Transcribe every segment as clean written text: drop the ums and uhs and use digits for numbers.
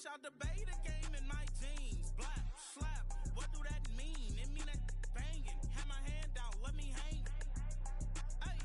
Fresh out the beta game in my jeans. Black, slap, what do that mean? It mean that banging. Have my hand out, let me hang. Hey,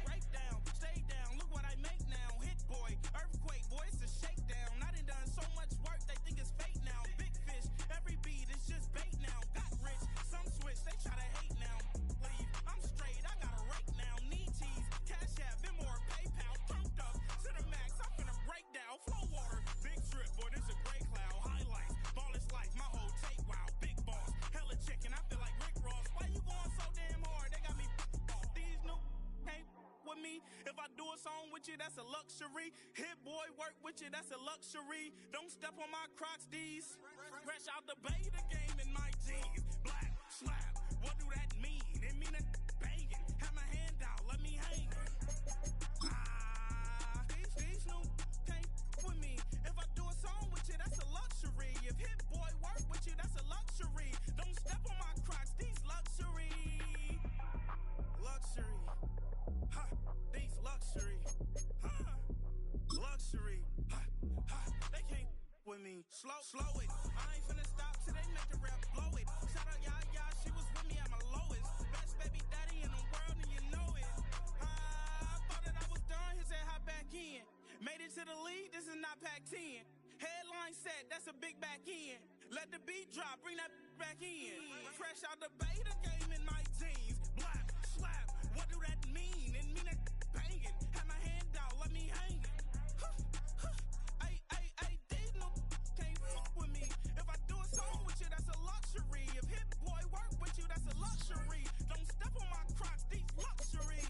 break down, stay down, look what I make now. Hit boy, earthquake, boy, it's a shakedown. I done done so much work, they think it's fake now. Big fish, every beat is just bait now. Got rich, some switch, they try to hate now. Leave, I'm straight, I got a rake now. Need cheese, cash app, Venmo or PayPal. Pumped up, to the max, I'm finna break down. Flow water, big drip, boy, this a gray cloud. Highlights, ball is life, my whole take, wow. Big boss, hella chicken, I feel like Rick Ross. Why you going so damn hard? They got me off. These new can't with me. If I do a song with you, that's a luxury. Hit boy, work with you, that's a luxury. Don't step on my Crocs, D's. Fresh out the beta game in my jeans. Black, slap, what do that mean? It mean that banging. Have my hand out, let me hang. These new can't with me. If I do a song with you, that's a luxury. If hit boy work with you, that's a luxury. Don't step on my Crocs, these luxury. Luxury. Ha, these luxury. Ha, luxury. Ha, ha, they can't with me. Slow it. I ain't finna stop till they make the rap blow it. Shout out Yaya, she was with me at my lowest. Best baby daddy in the world and you know it. I thought that I was done, he said hop back in. Made it to the league, this is not Pac-10. Headline set, that's a big back end. Let the beat drop, bring that back in. Fresh out the beta game in my jeans. Black, slap, what do that mean? It mean that banging. Have my hand out, let me hang it. Ay, these no can't fuck with me. If I do a song with you, that's a luxury. If hit boy work with you, that's a luxury. Don't step on my Crocs, these luxury.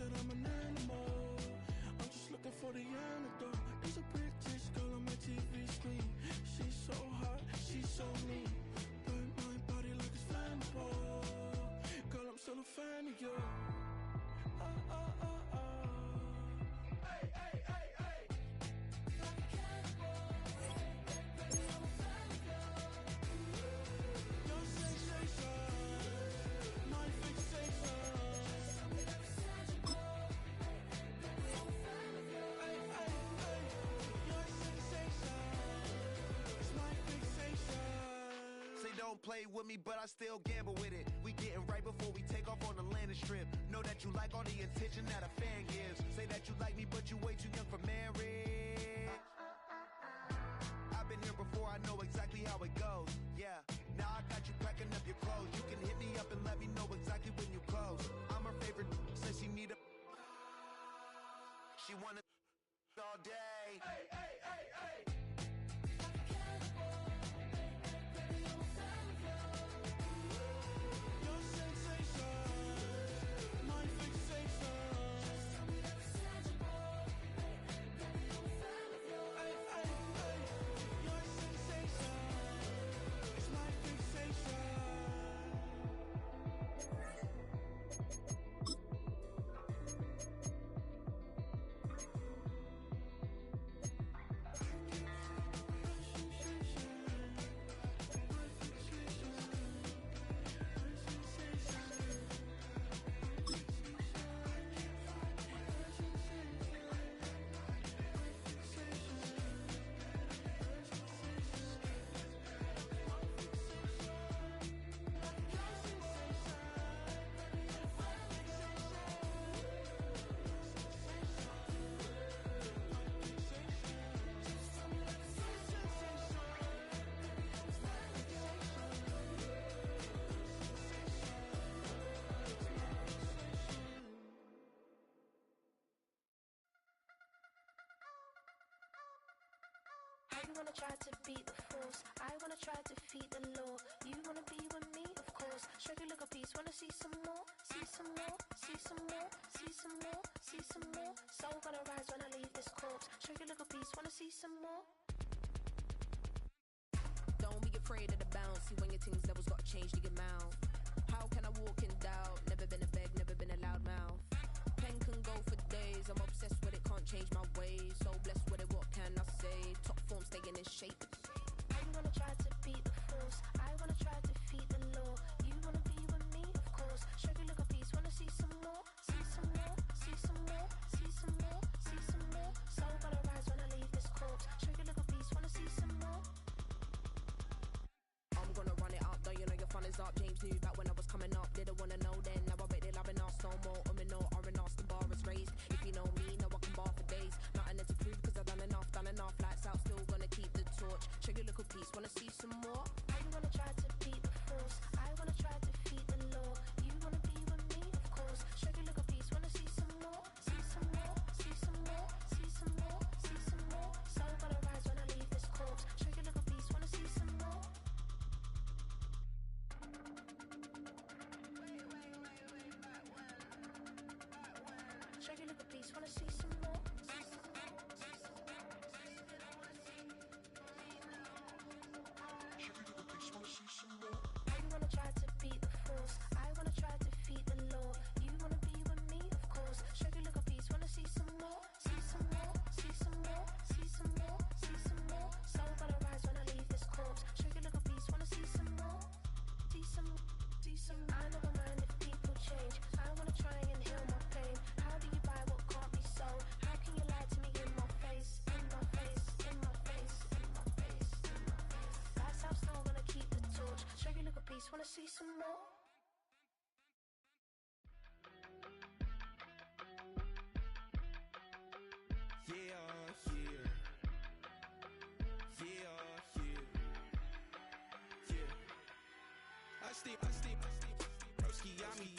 said I'm an animal. I'm just looking for the antidote. There's a British girl on my TV screen. She's so hot, she's so mean. Burn my body like it's flammable. Girl, I'm still a fan of you. Hey, hey, hey, hey. Like a cannibal. Baby, I'm a fan of you. Your sensation, my fixation. Don't play with me, but I still gamble with it. We getting right before we take off on the landing strip. Know that you like all the attention that a fan gives. Say that you like me, but you way too young for marriage. I've been here before, I know exactly how it goes. Yeah, now I got you packing up your clothes. You can hit me up and let me know exactly when you close. I'm her favorite, says she need a... She wanna all day. Hey, hey, hey, hey. You wanna try to beat the force, I wanna try to defeat the law. You wanna be with me, of course. Show you look a piece, wanna see some more, see some more, see some more, see some more, see some more. Soul gonna rise when I leave this corpse. Show you look a piece, wanna see some more. Don't be afraid of the bounce. See when your things levels gotta change to your mouth. How can I walk in doubt? Never been a beg, never been a loud mouth. Pen can go for days. I'm obsessed with it, can't change my ways. So blessed with it, what can I say? Top form staying in shape. You wanna try to beat the force, I wanna try to defeat the law. You wanna be with me, of course. Show you look a piece, wanna see some more, see some more, see some more, see some more, see some more. Soul gonna rise when I leave this corpse. Show you look a piece, wanna see some more. I'm gonna run it up, though you know your fun is up. James knew back when I was coming up, didn't wanna know then. Now I bet they're loving us no more. No R&R, the bar is raised. If you know me, know I can bar for days. Nothing to prove cause I've done enough. Lights out, still gonna keep the torch. Show you little piece, wanna see some more? You wanna try to beat the force, I wanna try to defeat the law. You wanna be with me, of course. Show you little piece, wanna see some more, see some more, see some more, see some more, see some more. Soul gonna rise when I leave this corpse. Show you little piece, wanna see some more. Show you little piece, wanna see some more. You wanna try to beat the force, I wanna try to defeat the law. You wanna be with me, of course. Show you look a piece, wanna see some more, see some more, see some more, see some more, see some more. Soul gonna rise when I leave this corpse. Show you look a piece, wanna see some more, see some, see some. I never mind if people change. I wanna try and heal my pain. How do you buy what can't be sold? How can you lie to me in my face, in my face, in my face, in my face, in my face? That's how still gonna keep the torch. Show you look a piece, wanna see some more. Broski, yummy.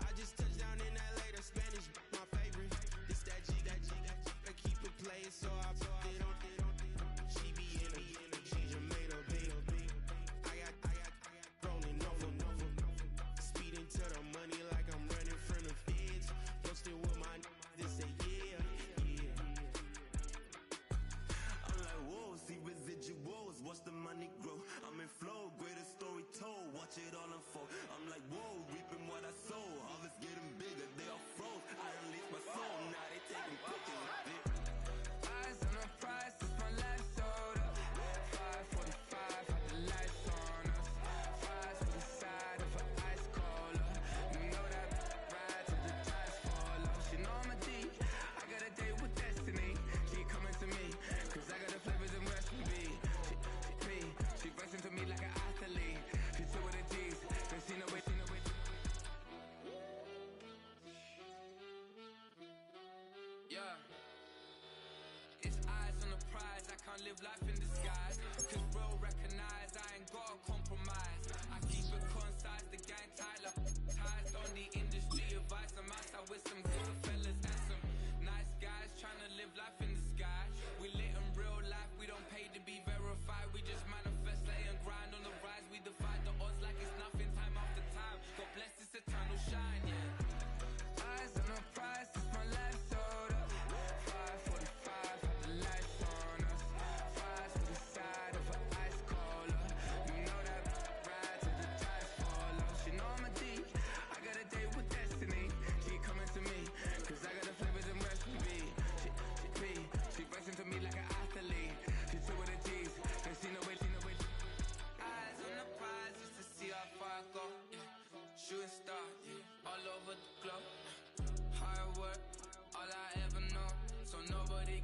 I just touched down in LA, the Spanish, my favorite. This that G, I keep it playing, so I put it on. She be in it, she just made a big. I got rolling over. Speeding to the money like I'm running from the feds. Posted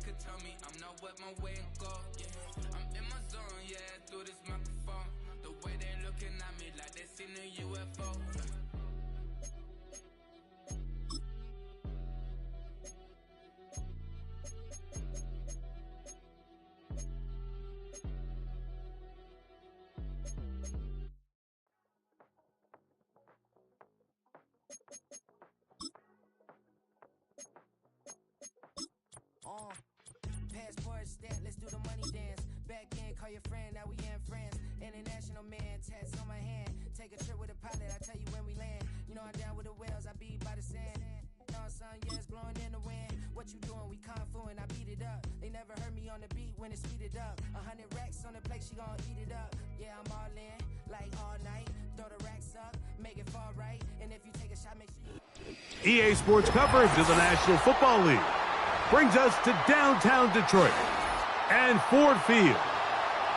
could tell me I'm not what my way and go. Yeah, I'm in my zone, yeah, through this microphone. The way they looking at me like they seen a UFO. Passport stamp, let's do the money dance. Back in, call your friend, now we in France. International man, tats on my hand. Take a trip with a pilot, I tell you when we land. You know I'm down with the whales, I be by the sand. On sun, yeah, it's blowing in the wind. What you doing? We kung fu and I beat it up. They never heard me on the beat when it's speeded up. 100 racks on the plate, she gon' eat it up. Yeah, I'm all in, like all night. Throw the racks up, make it fall right. And if you take a shot, make sure EA Sports coverage of the National Football League brings us to downtown Detroit and Ford Field,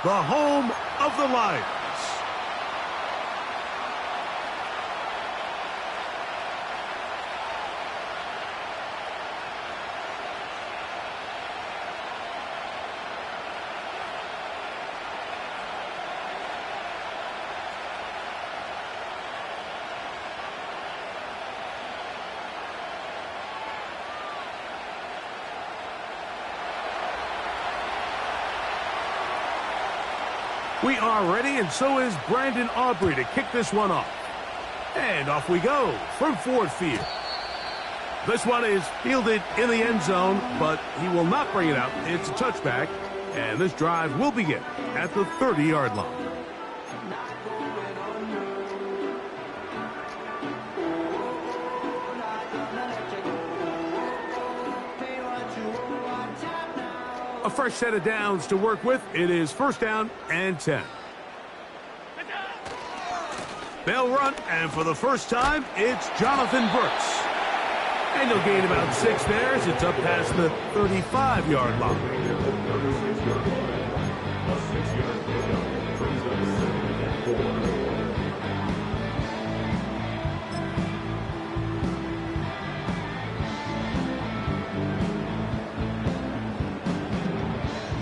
the home of the Lions. We are ready, and so is Brandon Aubrey to kick this one off. And off we go from Ford Field. This one is fielded in the end zone, but he will not bring it out. It's a touchback, and this drive will begin at the 30-yard line. A fresh set of downs to work with. It is first down and 10. They'll run, and for the first time, it's Jonathan Brooks. And he'll gain about 6 there as it's up past the 35-yard line.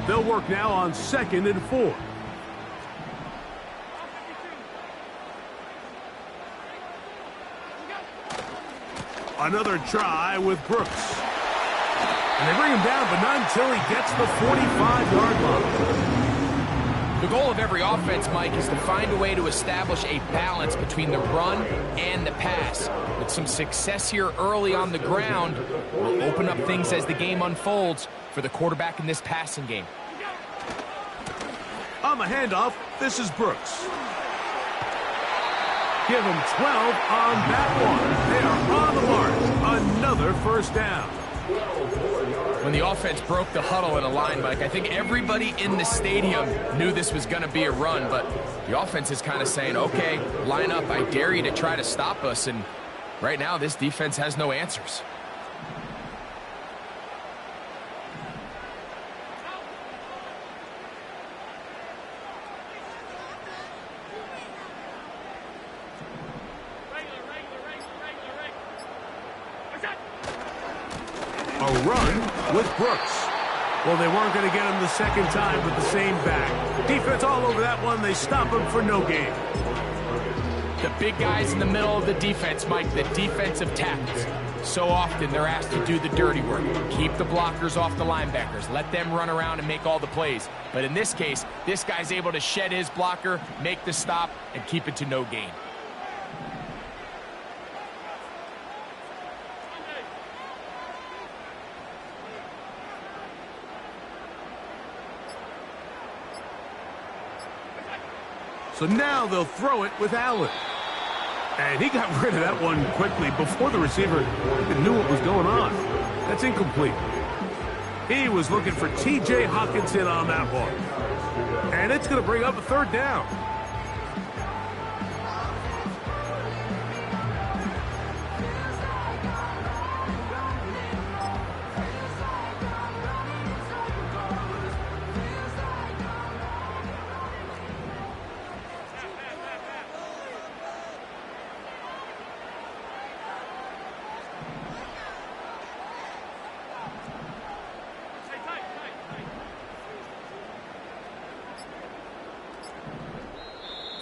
They'll work now on 2nd and 4. Another try with Brooks. And they bring him down, but not until he gets the 45-yard line. The goal of every offense, Mike, is to find a way to establish a balance between the run and the pass. With some success here early on the ground, will open up things as the game unfolds for the quarterback in this passing game. On the handoff, this is Brooks. Give him 12 on that one. They are on the mark. Another first down. When the offense broke the huddle in a line, Mike, I think everybody in the stadium knew this was going to be a run, but the offense is kind of saying, okay, line up. I dare you to try to stop us, and right now this defense has no answers. A run with Brooks. Well, they weren't going to get him the second time with the same back. Defense all over that one. They stop him for no gain. The big guys in the middle of the defense, Mike, the defensive tackles. So often they're asked to do the dirty work. Keep the blockers off the linebackers. Let them run around and make all the plays. But in this case, this guy's able to shed his blocker, make the stop, and keep it to no gain. So now they'll throw it with Allen. And he got rid of that one quickly before the receiver even knew what was going on. That's incomplete. He was looking for T.J. Hockenson on that one. And it's going to bring up a third down.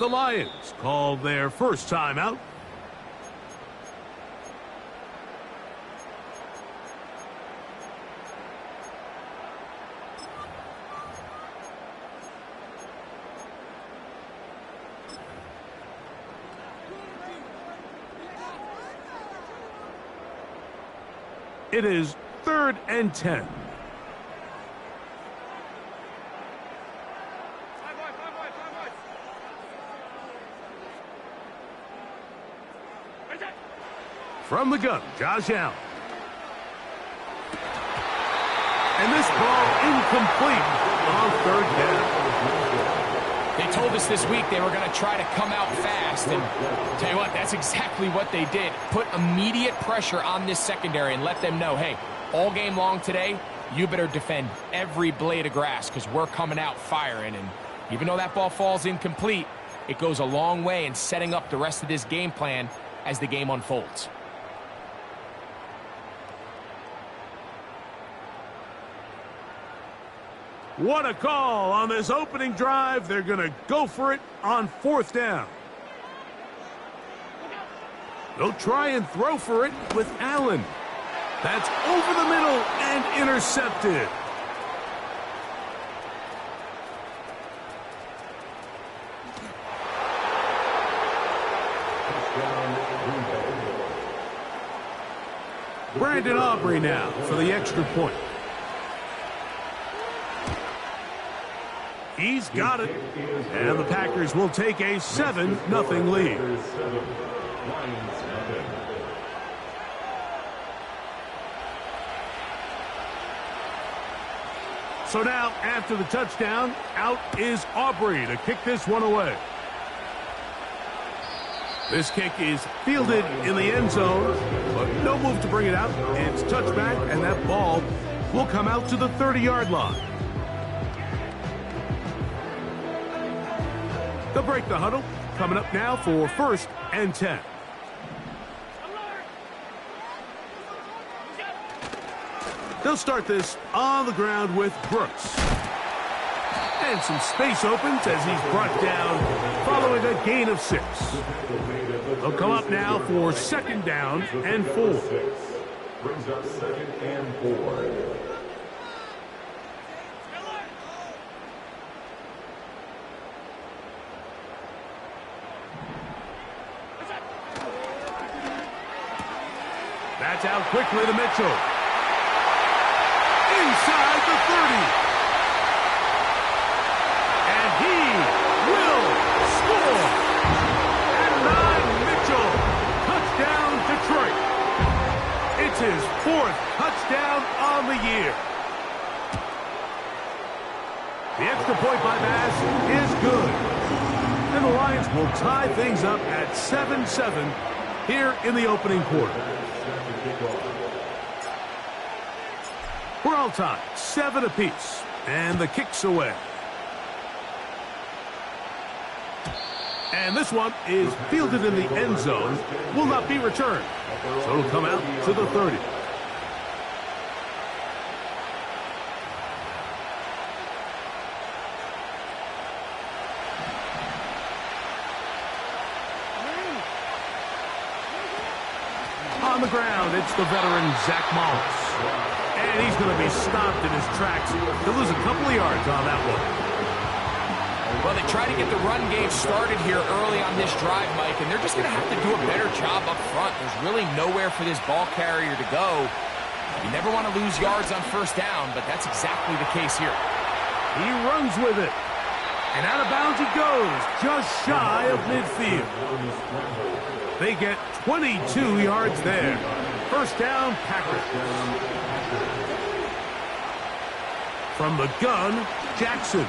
The Lions call their first timeout. It is 3rd and 10. From the gun, Josh Allen. And this ball incomplete on 3rd down. They told us this week they were going to try to come out fast, and tell you what, that's exactly what they did. Put immediate pressure on this secondary and let them know, hey, all game long today, you better defend every blade of grass because we're coming out firing. And even though that ball falls incomplete, it goes a long way in setting up the rest of this game plan as the game unfolds. What a call on this opening drive. They're going to go for it on 4th down. They'll try and throw for it with Allen. That's over the middle and intercepted. Brandon Aubrey now for the extra point. He's got it. And the Packers will take a 7-0 lead. So now, after the touchdown, out is Aubrey to kick this one away. This kick is fielded in the end zone, but no move to bring it out. It's touchback, and that ball will come out to the 30-yard line. They'll break the huddle. Coming up now for 1st and 10. They'll start this on the ground with Brooks. And some space opens as he's brought down following a gain of 6. They'll come up now for 2nd down and 4. Brings up 2nd and 4. That's out quickly to Mitchell. Inside the 30. And he will score. At 9, Mitchell. Touchdown, Detroit. It's his 4th touchdown on the year. The extra point by Bass is good. And the Lions will tie things up at 7-7 here in the opening quarter. We're all tied, 7 apiece, and the kick's away. And this one is fielded in the end zone, will not be returned, so it'll come out to the 30. On the ground, it's the veteran Zach Moss. And he's going to be stopped in his tracks. He'll lose a couple of yards on that one. Well, they try to get the run game started here early on this drive, Mike, and they're just going to have to do a better job up front. There's really nowhere for this ball carrier to go. You never want to lose yards on 1st down, but that's exactly the case here. He runs with it. And out of bounds he goes, just shy of midfield. They get 22 yards there. 1st down, Packers. From the gun, Jackson.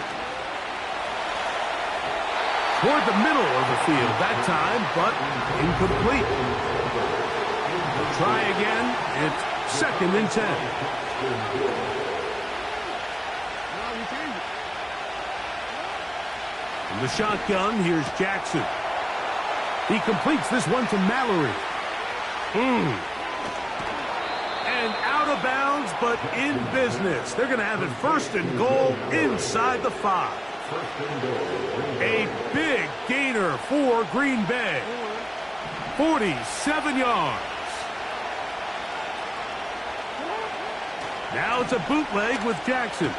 Toward the middle of the field that time, but incomplete. They'll try again. It's 2nd and 10. From the shotgun, here's Jackson. He completes this one to Mallory. And out of bounds, but in business. They're going to have it 1st and goal inside the 5. A big gainer for Green Bay. 47 yards. Now it's a bootleg with Jackson.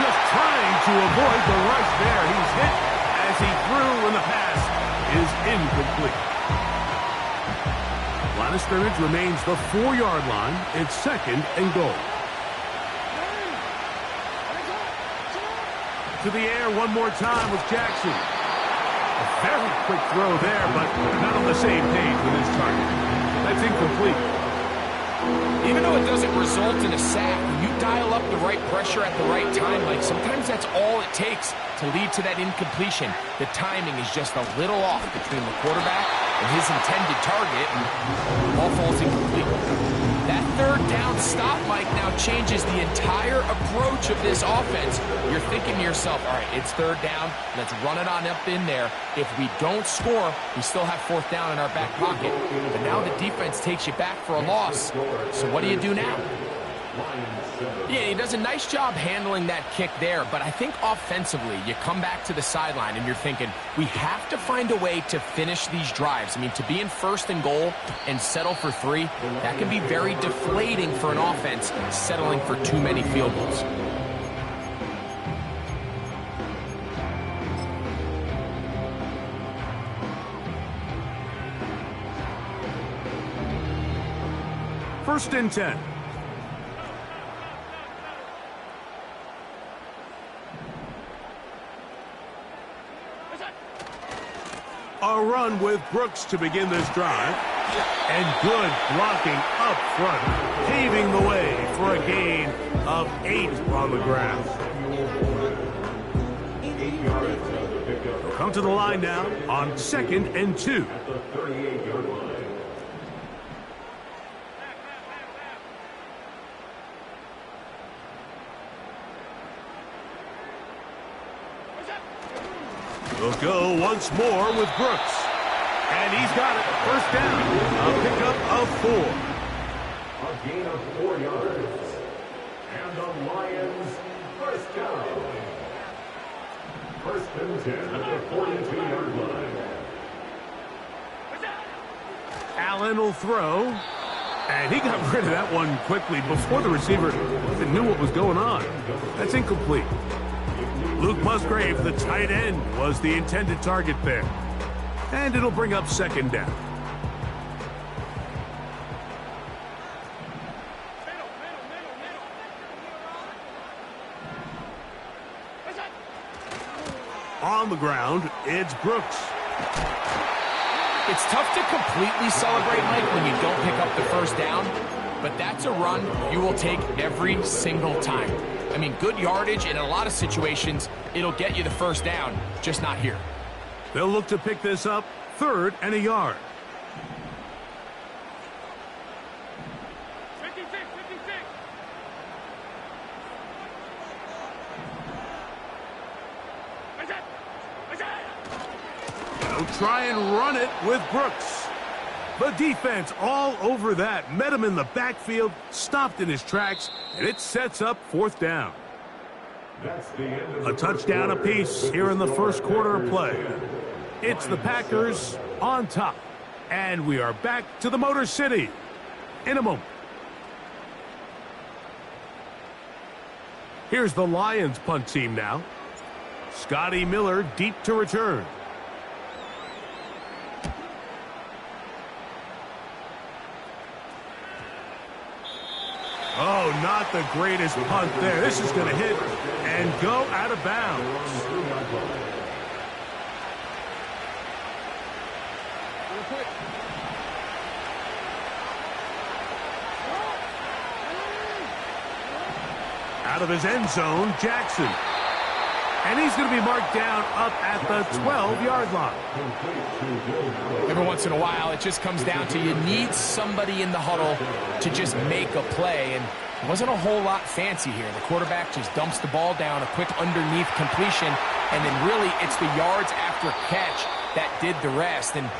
Just trying to avoid the rush there. He's hit as he threw, and the pass is incomplete. Line of scrimmage remains the 4-yard line. It's 2nd and goal. To the air one more time with Jackson. A very quick throw there, but not on the same page with his target. That's incomplete. Even though it doesn't result in a sack, when you dial up the right pressure at the right time, like sometimes that's all it takes to lead to that incompletion. The timing is just a little off between the quarterback and his intended target, and the ball falls incomplete. That 3rd down stop, Mike, now changes the entire approach of this offense. You're thinking to yourself, all right, it's 3rd down. Let's run it on up in there. If we don't score, we still have 4th down in our back pocket. But now the defense takes you back for a loss. So what do you do now? Yeah, he does a nice job handling that kick there, but I think offensively, you come back to the sideline and you're thinking, we have to find a way to finish these drives. I mean, to be in 1st and goal and settle for 3, that can be very deflating for an offense settling for too many field goals. First and 10. A run with Brooks to begin this drive. And good blocking up front, paving the way for a gain of 8 on the ground. They'll come to the line now on 2nd and 2. We'll go once more with Brooks. And he's got it. 1st down. A pickup of 4. A gain of 4 yards. And the Lions, 1st down. 1st and 10 at the 42-yard line. Allen will throw. And he got rid of that one quickly before the receiver even knew what was going on. That's incomplete. Luke Musgrave, the tight end, was the intended target there. And it'll bring up 2nd down. On the ground, it's Brooks. It's tough to completely celebrate, Mike, when you don't pick up the 1st down, but that's a run you will take every single time. I mean, good yardage, and in a lot of situations, it'll get you the 1st down, just not here. They'll look to pick this up 3rd and a yard. 56. They'll try and run it with Brooks. The defense all over that. Met him in the backfield, stopped in his tracks, and it sets up 4th down. A touchdown apiece here in the 1st quarter of play. It's the Packers on top. And we are back to the Motor City in a moment. Here's the Lions punt team now. Scotty Miller deep to return. Oh, not the greatest punt there. This is going to hit and go out of bounds. Out of his end zone, Jackson. And he's going to be marked down up at the 12-yard line. Every once in a while, it just comes down to you need somebody in the huddle to just make a play. And it wasn't a whole lot fancy here. The quarterback just dumps the ball down, a quick underneath completion, and then really it's the yards after catch that did the rest. And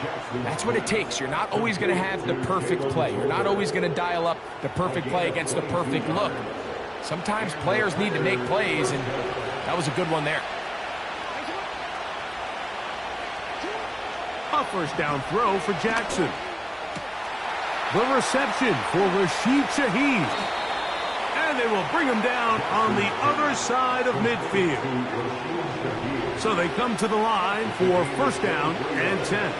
that's what it takes. You're not always going to have the perfect play. You're not always going to dial up the perfect play against the perfect look. Sometimes players need to make plays, and that was a good one there. A first down throw for Jackson. The reception for Rashid Shaheed. And they will bring him down on the other side of midfield. So they come to the line for first down and 10.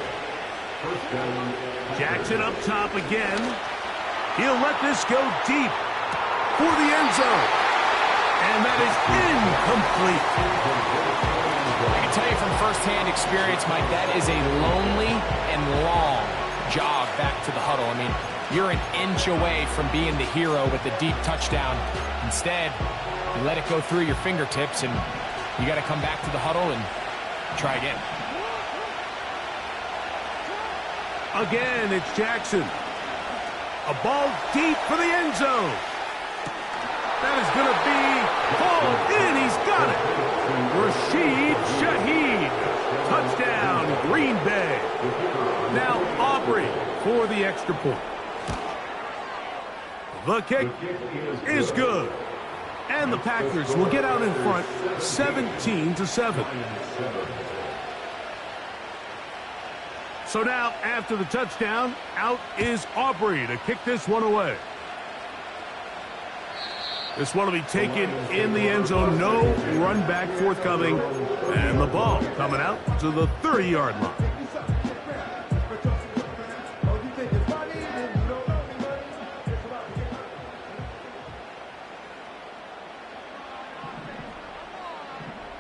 Jackson up top again. He'll let this go deep for the end zone. And that is incomplete. I can tell you from firsthand experience, Mike, that is a lonely and long jog back to the huddle. I mean, you're an inch away from being the hero with the deep touchdown. Instead, you let it go through your fingertips, and you got to come back to the huddle and try again. Again, it's Jackson. A ball deep for the end zone. That is going to be hauled in. He's got it. Rashid Shaheed. Touchdown, Green Bay. Now Aubrey for the extra point. The kick is good. And the Packers will get out in front 17-7. So now, after the touchdown, out is Aubrey to kick this one away. This one will be taken in the end zone. No run back forthcoming. And the ball coming out to the 30-yard line.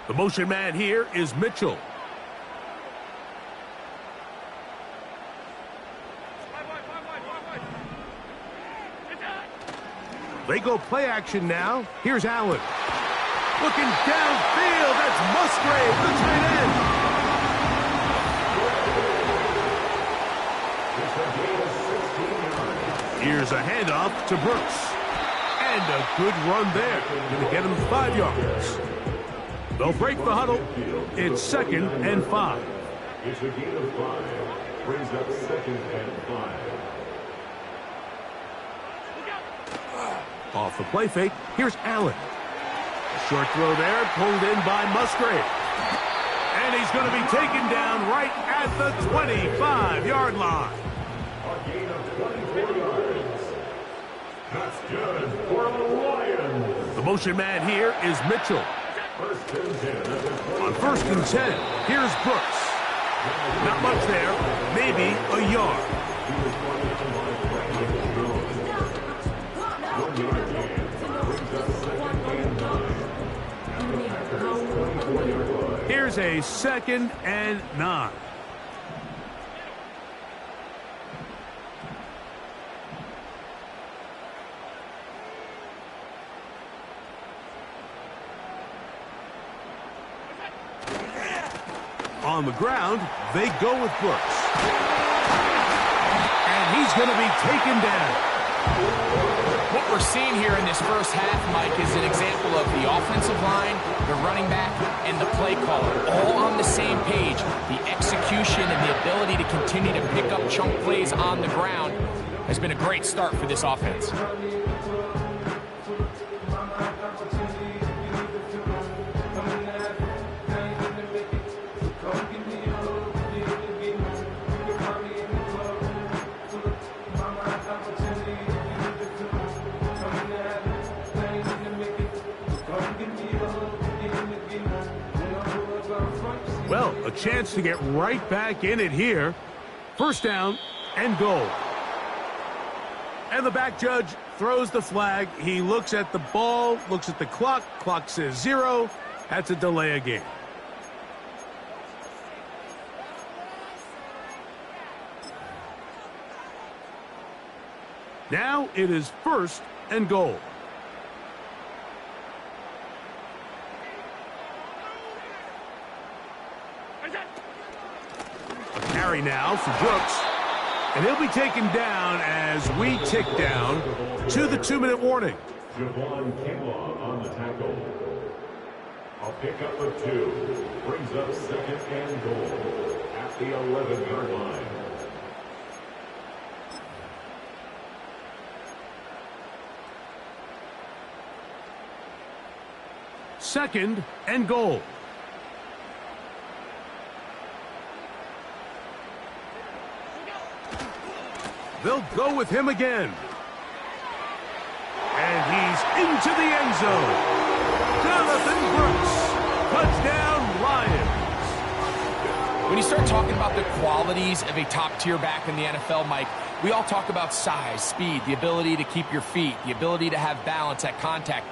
The motion man here is Mitchell. They go play action now. Here's Allen. Looking downfield. That's Musgrave, the tight end. Here's a handoff to Brooks. And a good run there. Going to get him 5 yards. They'll break the huddle. It's 2nd and 5. It's a gain of 5. Brings up 2nd and 5. Off the play fake, here's Allen. A short throw there, pulled in by Musgrave. And he's going to be taken down right at the 25-yard line. A gain of 24 yards. That's good for the Lions. The motion man here is Mitchell. First and 10. On 1st and 10, here's Brooks. Not much there, maybe a yard. Here's a 2nd and 9. On the ground, they go with Brooks. And he's going to be taken down. What we're seeing here in this first half, Mike, is an example of the offensive line, the running back, and the play caller all on the same page. The execution and the ability to continue to pick up chunk plays on the ground has been a great start for this offense. Well, a chance to get right back in it here. First down and goal. And the back judge throws the flag. He looks at the ball, looks at the clock. Clock says 0. That's a delay of game. Now it is 1st and goal. A carry now for Brooks. And he'll be taken down as we tick down to the 2-minute warning. Javon Kinlaw on the tackle. A pickup of 2. Brings up 2nd and goal at the 11-yard line. Second and goal. They'll go with him again. And he's into the end zone. Jonathan Brooks. Touchdown, Lions. When you start talking about the qualities of a top-tier back in the NFL, Mike, we all talk about size, speed, the ability to keep your feet, the ability to have balance at contact.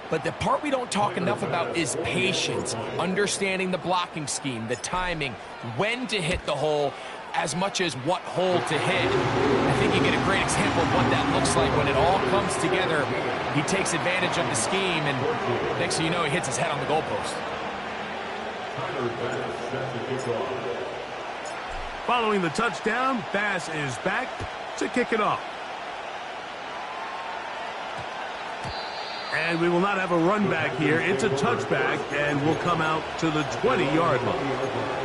But the part we don't talk enough about is patience, understanding the blocking scheme, the timing, when to hit the hole, as much as what hole to hit. I think you get a great example of what that looks like when it all comes together. He takes advantage of the scheme, and next thing you know, he hits his head on the goalpost. Following the touchdown, Bass is back to kick it off. And we will not have a run back here. It's a touchback, and we'll come out to the 20-yard line.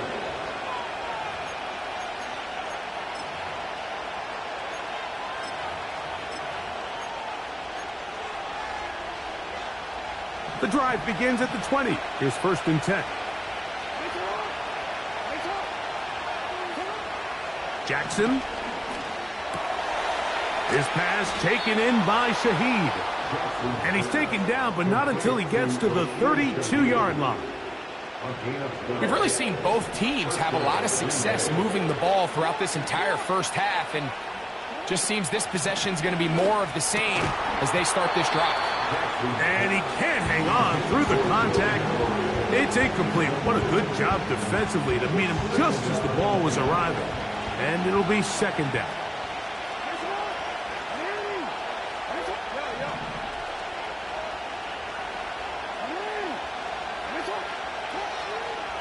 The drive begins at the 20. Here's 1st and 10. Jackson. His pass taken in by Shaheed. And he's taken down, but not until he gets to the 32-yard line. We've really seen both teams have a lot of success moving the ball throughout this entire first half, and just seems this possession's going to be more of the same as they start this drive. And he can't hang on through the contact. It's incomplete. What a good job defensively to meet him just as the ball was arriving. And it'll be 2nd down.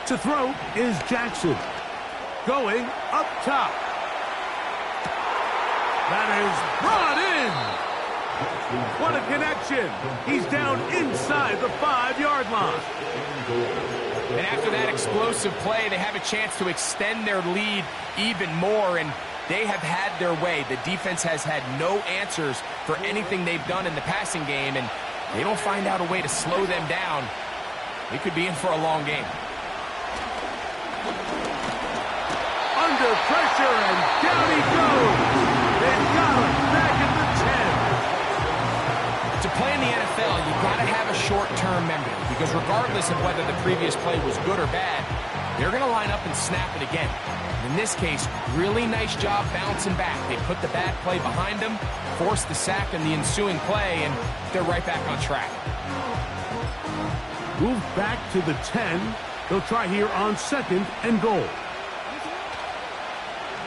To throw is Jackson. Going up top. That is brought in. What a connection. He's down inside the 5-yard line. And after that explosive play, they have a chance to extend their lead even more, and they have had their way. The defense has had no answers for anything they've done in the passing game, and they don't find out a way to slow them down. They could be in for a long game. Under pressure, and down he goes. They've got him back at the 10. To play in the NFL, you've got to have a short-term memory, because regardless of whether the previous play was good or bad, they're going to line up and snap it again. In this case, really nice job bouncing back. They put the bad play behind them, forced the sack in the ensuing play, and they're right back on track. Move back to the 10. They'll try here on 2nd and goal.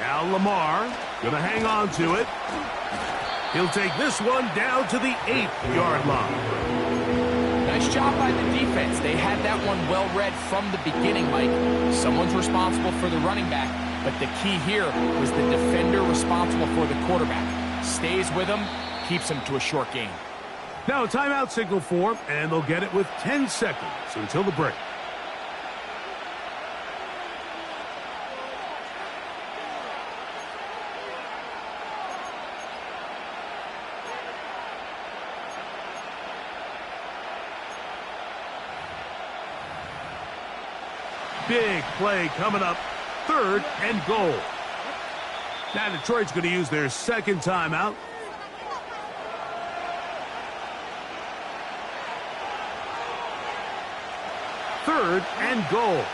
Now Lamar going to hang on to it. He'll take this one down to the 8-yard line. Nice job by the defense. They had that one well read from the beginning, Mike. Someone's responsible for the running back, but the key here was the defender responsible for the quarterback. Stays with him, keeps him to a short game. Now a timeout signal for, and they'll get it with 10 seconds until the break. Big play coming up, 3rd and goal. Now Detroit's going to use their 2nd timeout. Third and goal.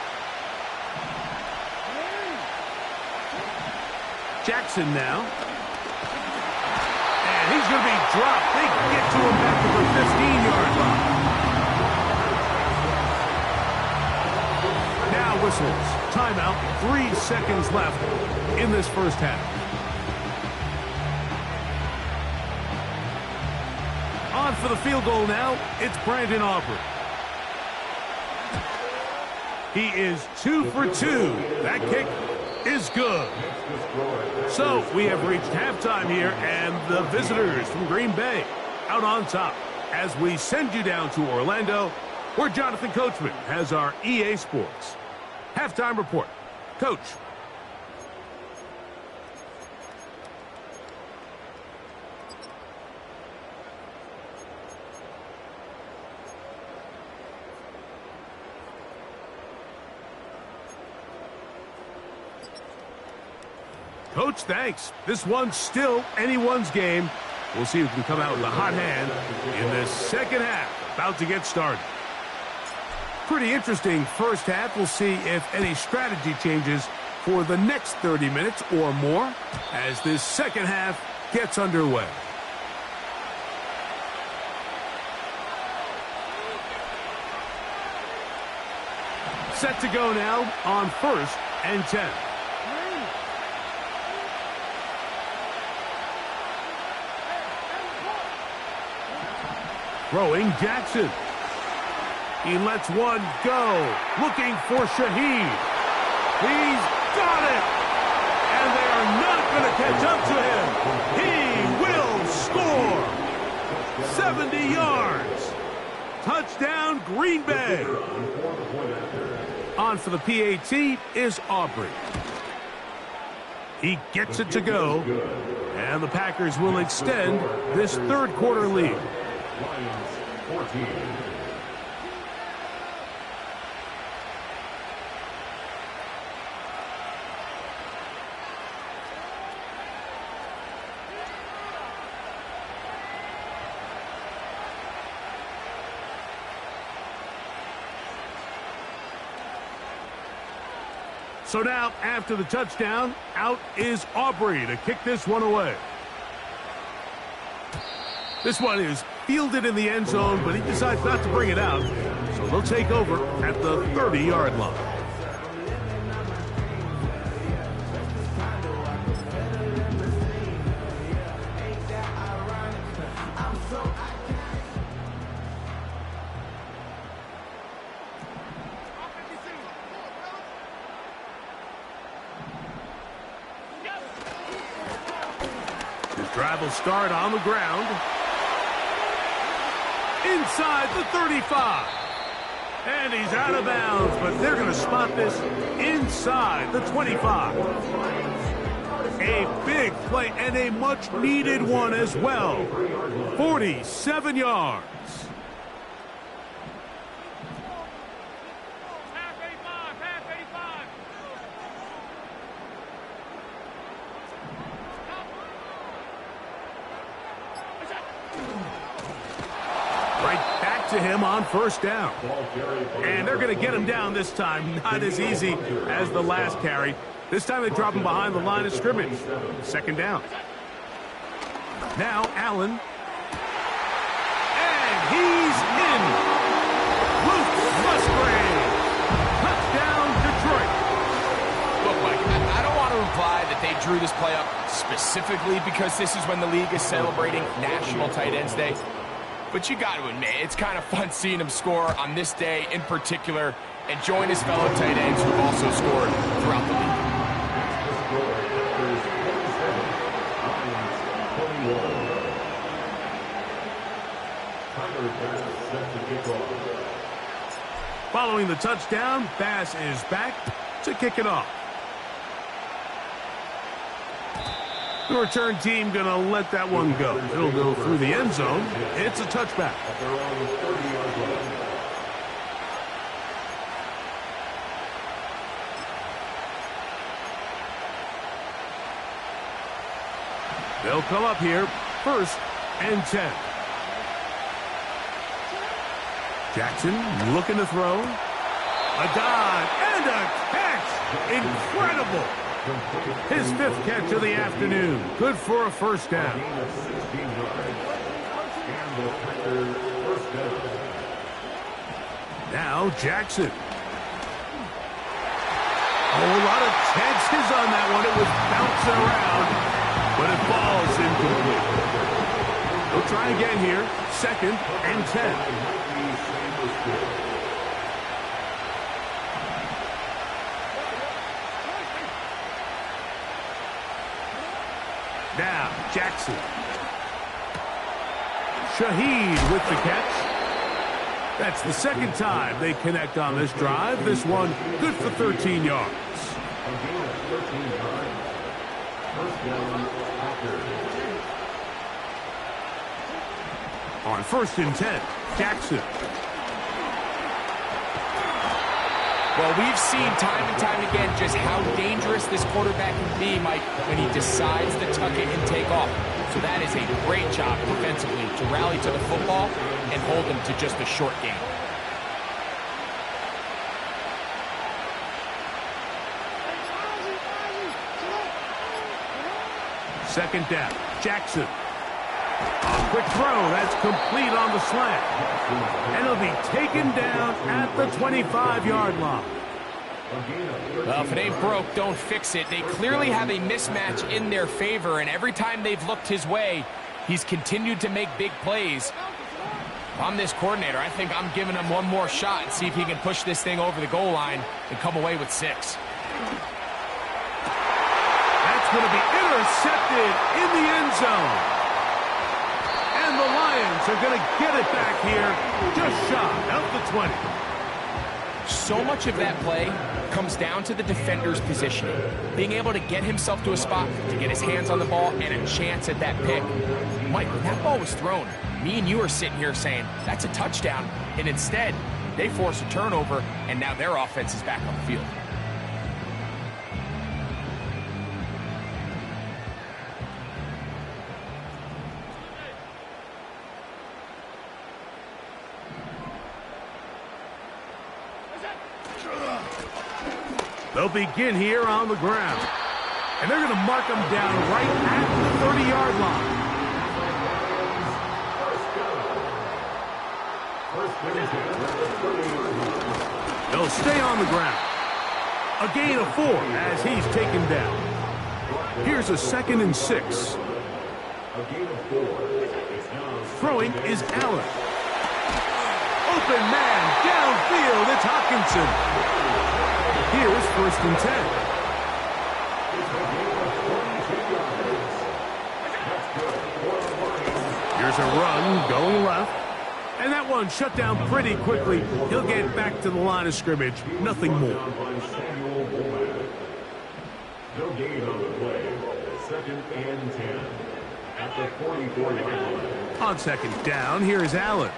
Jackson now. And he's going to be dropped. They can get to him back to the 15-yard line. Now whistles. Timeout. 3 seconds left in this first half. On for the field goal now. It's Brandon Aubrey. He is 2 for 2. That kick is good. So we have reached halftime here, and the visitors from Green Bay out on top as we send you down to Orlando, where Jonathan Coachman has our EA Sports halftime report. Coach. Coach, thanks. This one's still anyone's game. We'll see who can come out with a hot hand in this second half. About to get started. Pretty interesting first half. We'll see if any strategy changes for the next 30 minutes or more as this second half gets underway. Set to go now on 1st and 10. Throwing Jackson. He lets one go. Looking for Shaheed. He's got it. And they are not going to catch up to him. He will score. 70 yards. Touchdown, Green Bay. On for the PAT is Aubrey. He gets it to go. And the Packers will extend this third quarter lead. Lions 14. So now, after the touchdown, out is Aubrey to kick this one away. This one is fielded in the end zone, but he decides not to bring it out. So they'll take over at the 30-yard line. His drive will start on the ground. Inside the 35. And he's out of bounds, but they're going to spot this inside the 25. A big play and a much-needed one as well. 47 yards. To him on first down. And they're going to get him down this time. Not as easy as the last carry. This time they drop him behind the line of scrimmage. Second down. Now Allen. And he's in. Luke Musgrave. Touchdown, Detroit. Look, Mike, I don't want to imply that they drew this play up specifically because this is when the league is celebrating National Tight Ends Day. But you got to admit, it's kind of fun seeing him score on this day in particular and join his fellow tight ends who have also scored throughout the league. Following the touchdown, Bass is back to kick it off. The return team going to let that one go. It'll go through the end zone. It's a touchback. They'll come up here, 1st and 10. Jackson looking to throw. A dive and a catch. Incredible. His 5th catch of the afternoon. Good for a first down. Now Jackson. A lot of chances on that one. It was bouncing around, but it falls incomplete. They'll try again here. 2nd and 10. Now, Jackson. Shaheed with the catch. That's the 2nd time they connect on this drive. This one good for 13 yards. On 1st and 10, Jackson. Well, we've seen time and time again just how dangerous this quarterback can be, Mike, when he decides to tuck it and take off. So that is a great job defensively to rally to the football and hold them to just a short game. Second down, Jackson. A quick throw, that's complete on the slant. And it'll be taken down at the 25-yard line. Well, if it ain't broke, don't fix it. They clearly have a mismatch in their favor, and every time they've looked his way, he's continued to make big plays. If I'm this coordinator, I think I'm giving him one more shot and see if he can push this thing over the goal line and come away with 6. That's going to be intercepted in the end zone. And the Lions are going to get it back here just shy of the 20. So much of that play comes down to the defender's positioning. Being able to get himself to a spot, to get his hands on the ball, and a chance at that pick. Mike, when that ball was thrown, me and you are sitting here saying, that's a touchdown. And instead, they force a turnover, and now their offense is back on the field. They'll begin here on the ground. And they're going to mark them down right at the 30-yard line. They'll stay on the ground. A gain of 4 as he's taken down. Here's a 2nd and 6. Throwing is Allen. Open man downfield. It's Hockenson. Here's 1st and 10. Here's a run going left. And that one shut down pretty quickly. He'll get back to the line of scrimmage. Nothing more. No gain on the play. 2nd and 10. At the 44-yard line. On 2nd down, here is Allen.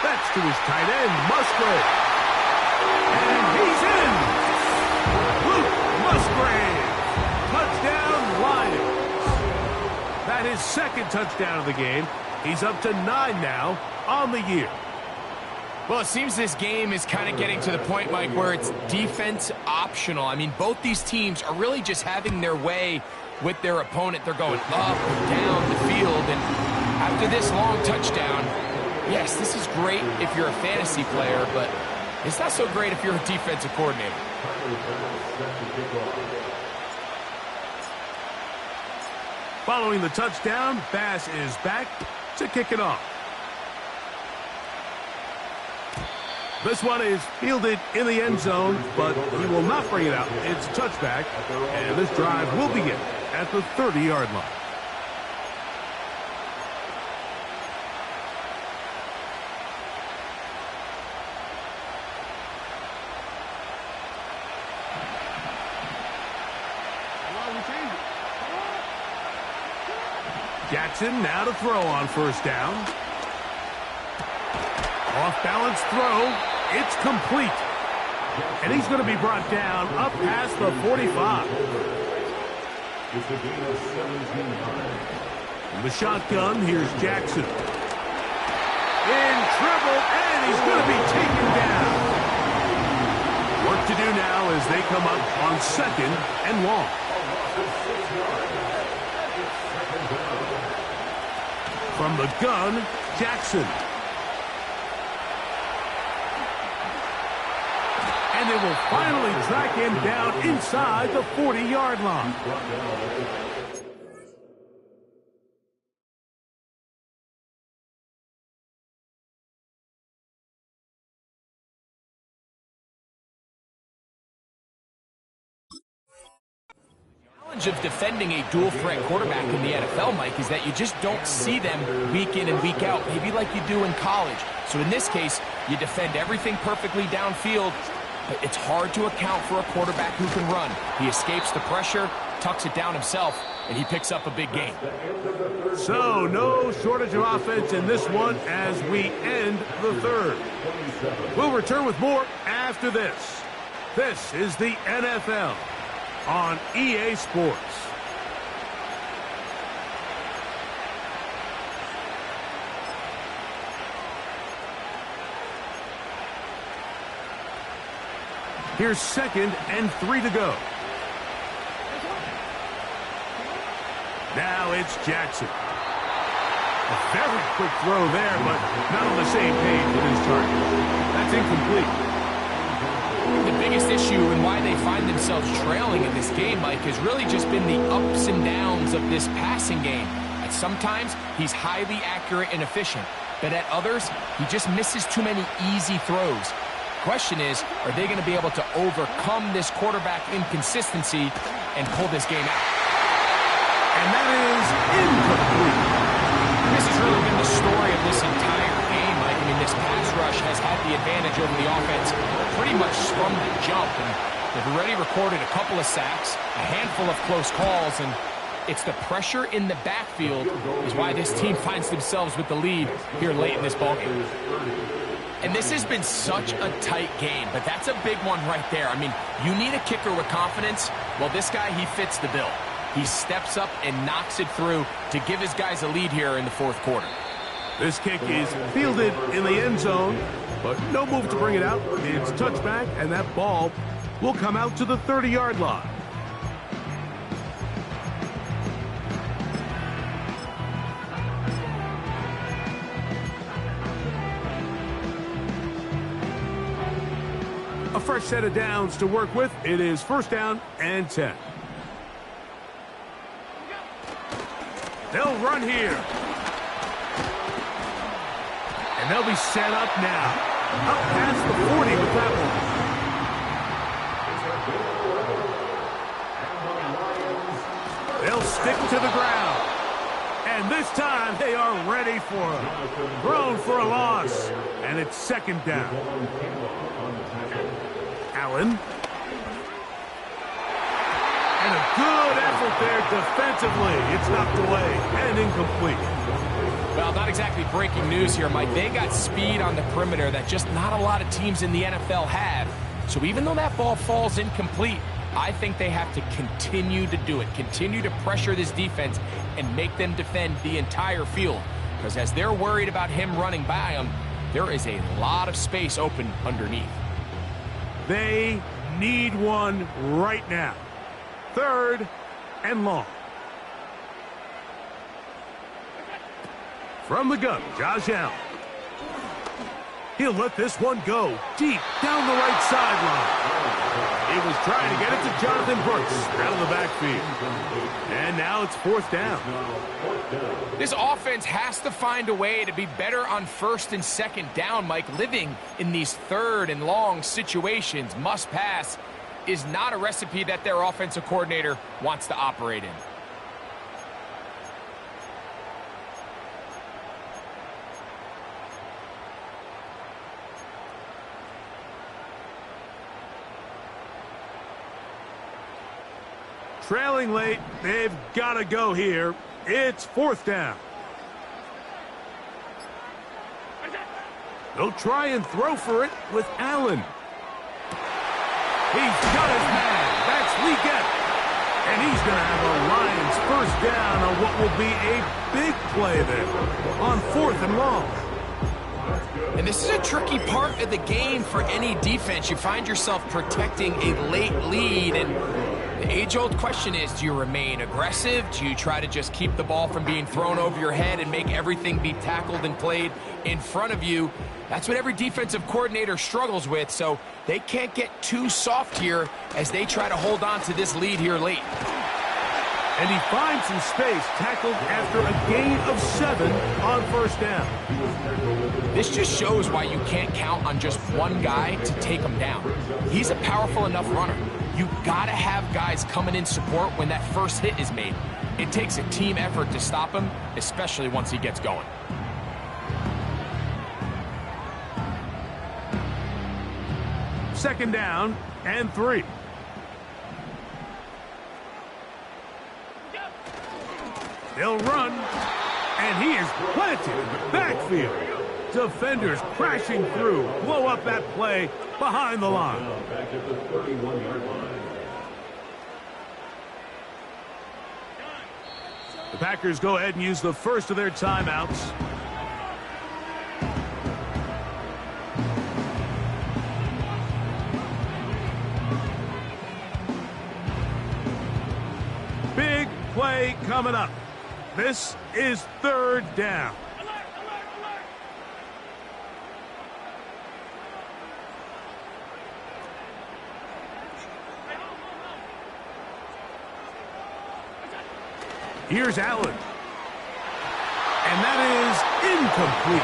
That's to his tight end, Musgrave. And he's in! Luke Musgrave! Touchdown, Lions! That is 2nd touchdown of the game. He's up to 9 now on the year. Well, it seems this game is kind of getting to the point, Mike, where it's defense optional. I mean, both these teams are really just having their way with their opponent. They're going up and down the field, and after this long touchdown, yes, this is great if you're a fantasy player, but it's not so great if you're a defensive coordinator. Following the touchdown, Bass is back to kick it off. This one is fielded in the end zone, but he will not bring it out. It's a touchback, and this drive will begin at the 30-yard line. Jackson now to throw on 1st down. Off-balance throw. It's complete. And he's going to be brought down up past the 45. It's a gain of 17 yards. In the shotgun, here's Jackson. In trouble, and he's going to be taken down. Work to do now as they come up on 2nd and long. From the gun, Jackson. And they will finally track him down inside the 40-yard line. Of defending a dual-threat quarterback in the NFL, Mike, is that you just don't see them week in and week out, maybe like you do in college. So in this case, you defend everything perfectly downfield, but it's hard to account for a quarterback who can run. He escapes the pressure, tucks it down himself, and he picks up a big gain. So, no shortage of offense in this one as we end the third. We'll return with more after this. This is the NFL on EA Sports. Here's 2nd and 3 to go. Now it's Jackson. A very quick throw there, but not on the same page with his target. That's incomplete. The biggest issue and why they find themselves trailing in this game, Mike, has really just been the ups and downs of this passing game. At sometimes, he's highly accurate and efficient, but at others, he just misses too many easy throws. Question is, are they going to be able to overcome this quarterback inconsistency and pull this game out? And that is incomplete. This has really been the story of this entire game, Mike. I mean, this pass rush has had the advantage over the offense pretty much from the jump. And they've already recorded a couple of sacks, a handful of close calls, and it's the pressure in the backfield is why this team finds themselves with the lead here late in this ballgame. And this has been such a tight game, but that's a big one right there. I mean, you need a kicker with confidence. Well, this guy, he fits the bill. He steps up and knocks it through to give his guys a lead here in the fourth quarter. This kick is fielded in the end zone, but no move to bring it out. It's touchback, and that ball will come out to the 30-yard line. A fresh set of downs to work with. It is 1st down and 10. They'll run here. And they'll be set up now. Up past the 40 with that one. They'll stick to the ground. And this time they are ready for him. Thrown for a loss. And it's 2nd down. Allen. And a good effort there defensively. It's knocked away and incomplete. Well, not exactly breaking news here, Mike. They got speed on the perimeter that just not a lot of teams in the NFL have. So even though that ball falls incomplete, I think they have to continue to do it. Continue to pressure this defense and make them defend the entire field. Because as they're worried about him running by them, there is a lot of space open underneath. They need one right now. 3rd and long. From the gun, Josh Allen. He'll let this one go deep down the right sideline. He was trying to get it to Jonathan Brooks out of the backfield. And now it's 4th down. This offense has to find a way to be better on 1st and 2nd down, Mike. Living in these 3rd and long situations, must pass, is not a recipe that their offensive coordinator wants to operate in. Trailing late, they've got to go here. It's 4th down. They'll try and throw for it with Allen. He's got his man. That's Legette. And he's going to have a Lions 1st down on what will be a big play there on 4th and long. And this is a tricky part of the game for any defense. You find yourself protecting a late lead, and the age-old question is, do you remain aggressive? Do you try to just keep the ball from being thrown over your head and make everything be tackled and played in front of you? That's what every defensive coordinator struggles with, so they can't get too soft here as they try to hold on to this lead here late. And he finds some space, tackled after a gain of 7 on 1st down. This just shows why you can't count on just one guy to take him down. He's a powerful enough runner. You gotta have guys coming in support when that first hit is made. It takes a team effort to stop him, especially once he gets going. Second down and 3. They'll run, and he is planted in the backfield. Defenders crashing through, blow up that play behind the line. Back at the 31-yard line. The Packers go ahead and use the first of their timeouts. Big play coming up. This is third down. Here's Allen. And that is incomplete.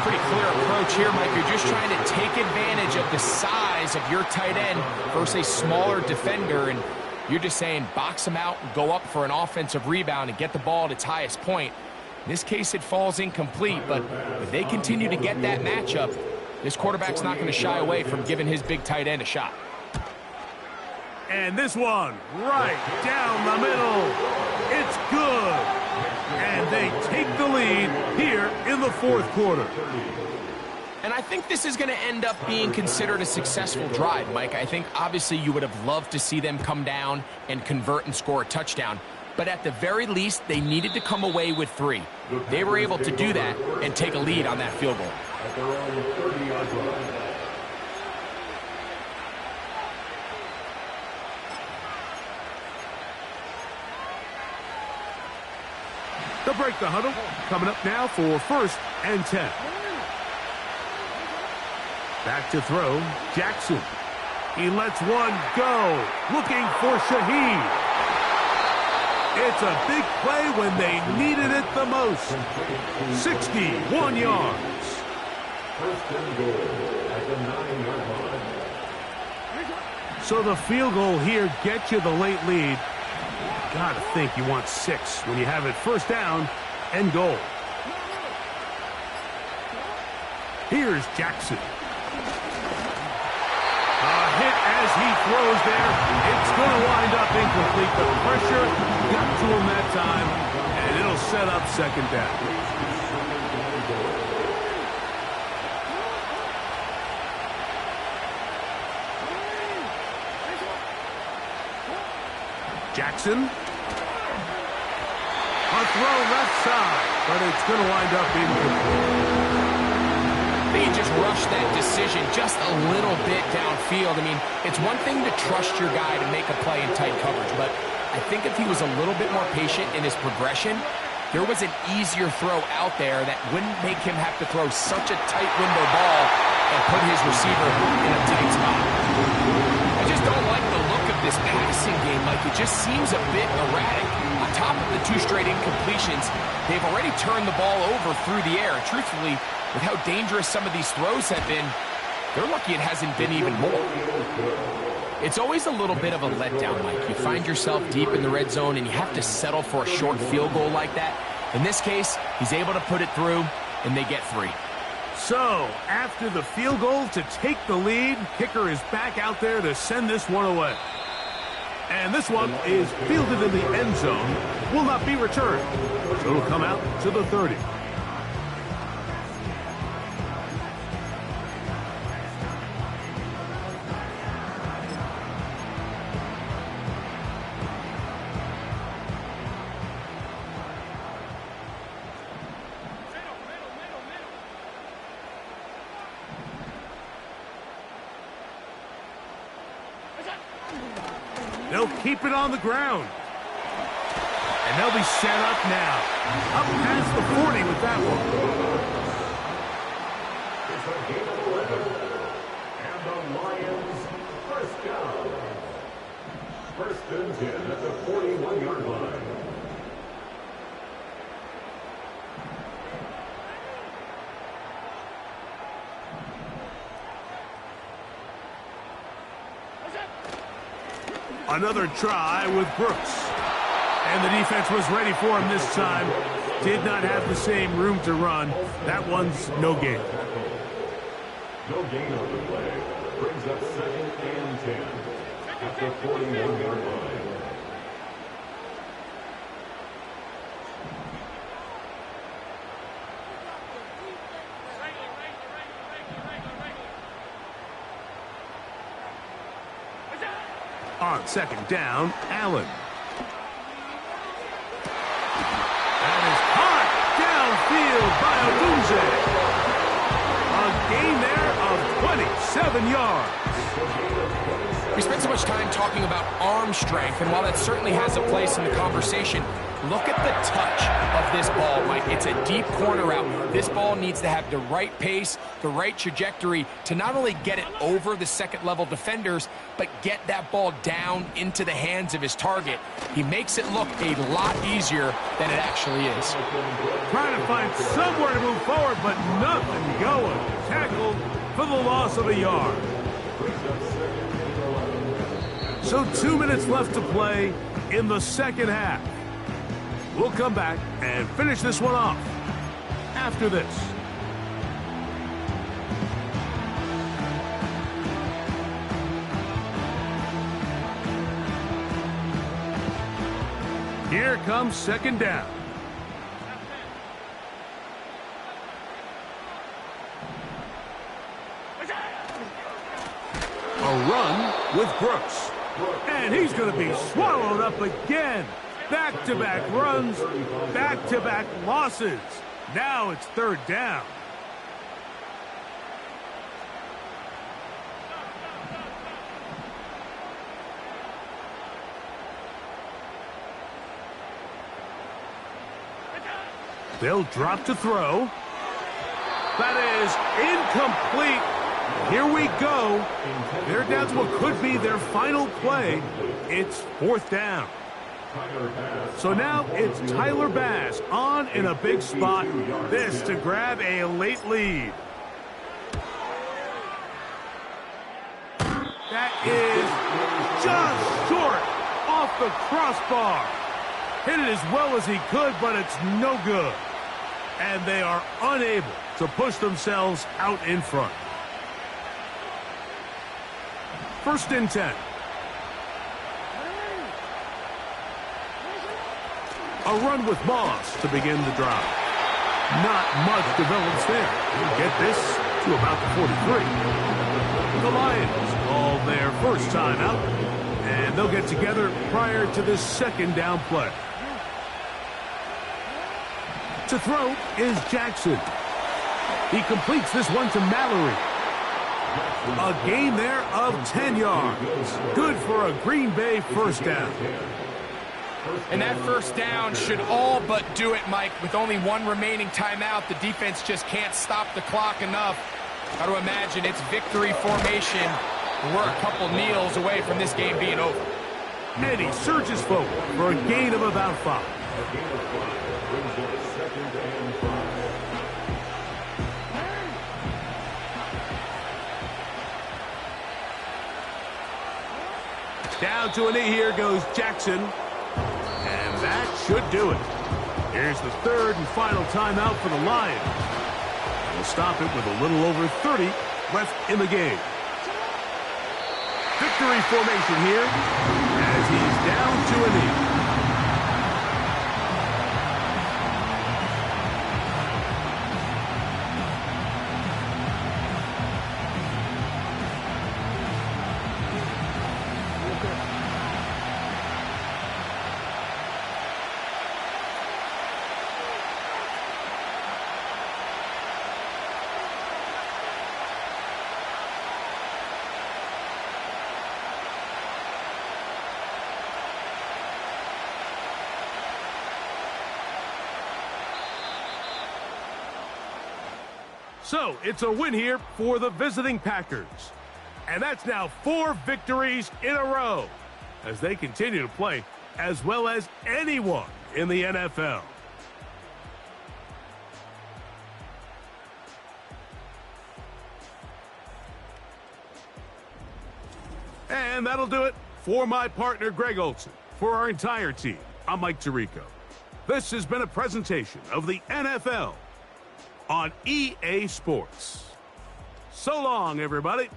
Pretty clear approach here, Mike. You're just trying to take advantage of the size of your tight end versus a smaller defender, and you're just saying box him out and go up for an offensive rebound and get the ball at its highest point. In this case, it falls incomplete, but if they continue to get that matchup, this quarterback's not going to shy away from giving his big tight end a shot. And this one right down the middle. It's good. And they take the lead here in the fourth quarter. And I think this is going to end up being considered a successful drive, Mike. I think obviously you would have loved to see them come down and convert and score a touchdown. But at the very least, they needed to come away with 3. They were able to do that and take a lead on that field goal. At their own 30-yard line. They'll break the huddle. Coming up now for first and 10. Back to throw, Jackson. He lets one go, looking for Shaheed. It's a big play when they needed it the most. 61 yards. First and goal at the 9-yard line. So the field goal here gets you the late lead. Gotta think you want 6 when you have it first down and goal. Here's Jackson. A hit as he throws there. It's going to wind up incomplete. The pressure got to him that time, and it'll set up second down. Jackson. A throw left side, but it's going to wind up incomplete. He just rushed that decision just a little bit downfield. I mean, it's one thing to trust your guy to make a play in tight coverage, but I think if he was a little bit more patient in his progression, there was an easier throw out there that wouldn't make him have to throw such a tight window ball and put his receiver in a tight spot. I just don't like the look of this passing game. Like, it just seems a bit erratic. On top of the 2 straight incompletions, they've already turned the ball over through the air. And truthfully, with how dangerous some of these throws have been, they're lucky it hasn't been even more. It's always a little bit of a letdown, Mike. You find yourself deep in the red zone and you have to settle for a short field goal like that. In this case, he's able to put it through, and they get 3. So, after the field goal to take the lead, kicker is back out there to send this one away. And this one is fielded in the end zone, will not be returned. So it'll come out to the 30. They'll keep it on the ground. And they'll be set up now. Up past the 40 with that one. It's a game of 11. And the Lions first down. First and 10 at the 41-yard line. Another try with Brooks. And the defense was ready for him this time. Did not have the same room to run. That one's no gain. No gain on the play. Brings up second and 10 at the 41-yard line. On second down, Allen. That is caught downfield by Odunze. A gain there of 27 yards. We spent so much time talking about arm strength, and while that certainly has a place in the conversation, look at the touch of this ball, Mike. It's a deep corner route. This ball needs to have the right pace, the right trajectory to not only get it over the second-level defenders, but get that ball down into the hands of his target. He makes it look a lot easier than it actually is. Trying to find somewhere to move forward, but nothing going. Tackled for the loss of a yard. So 2 minutes left to play in the second half. We'll come back and finish this one off after this. Here comes second down. A run with Brooks. And he's going to be swallowed up again. Back-to-back runs, back-to-back losses. Now it's third down. They'll drop to throw. That is incomplete. Here we go. They're down to what could be their final play. It's fourth down. So now it's Tyler Bass on in a big spot. This to grab a late lead. That is just short off the crossbar. Hit it as well as he could, but it's no good. And they are unable to push themselves out in front. First and 10. A run with Moss to begin the drive. Not much develops there. Get this to about the 43. The Lions call their first time out, and they'll get together prior to this second down play. To throw is Jackson. He completes this one to Mallory. A gain there of 10 yards. Good for a Green Bay first down. And that first down should all but do it, Mike. With only one remaining timeout, the defense just can't stop the clock enough. Got to imagine it's victory formation. We're a couple kneels away from this game being over. And he surges forward for a gain of about 5. Down to a knee here goes Jackson. And that should do it. Here's the third and final timeout for the Lions. We'll stop it with a little over 30 left in the game. Victory formation here as he's down to a knee. So, it's a win here for the visiting Packers. And that's now 4 victories in a row as they continue to play as well as anyone in the NFL. And that'll do it for my partner, Greg Olson. For our entire team, I'm Mike Tirico. This has been a presentation of the NFL on EA Sports. So long, everybody.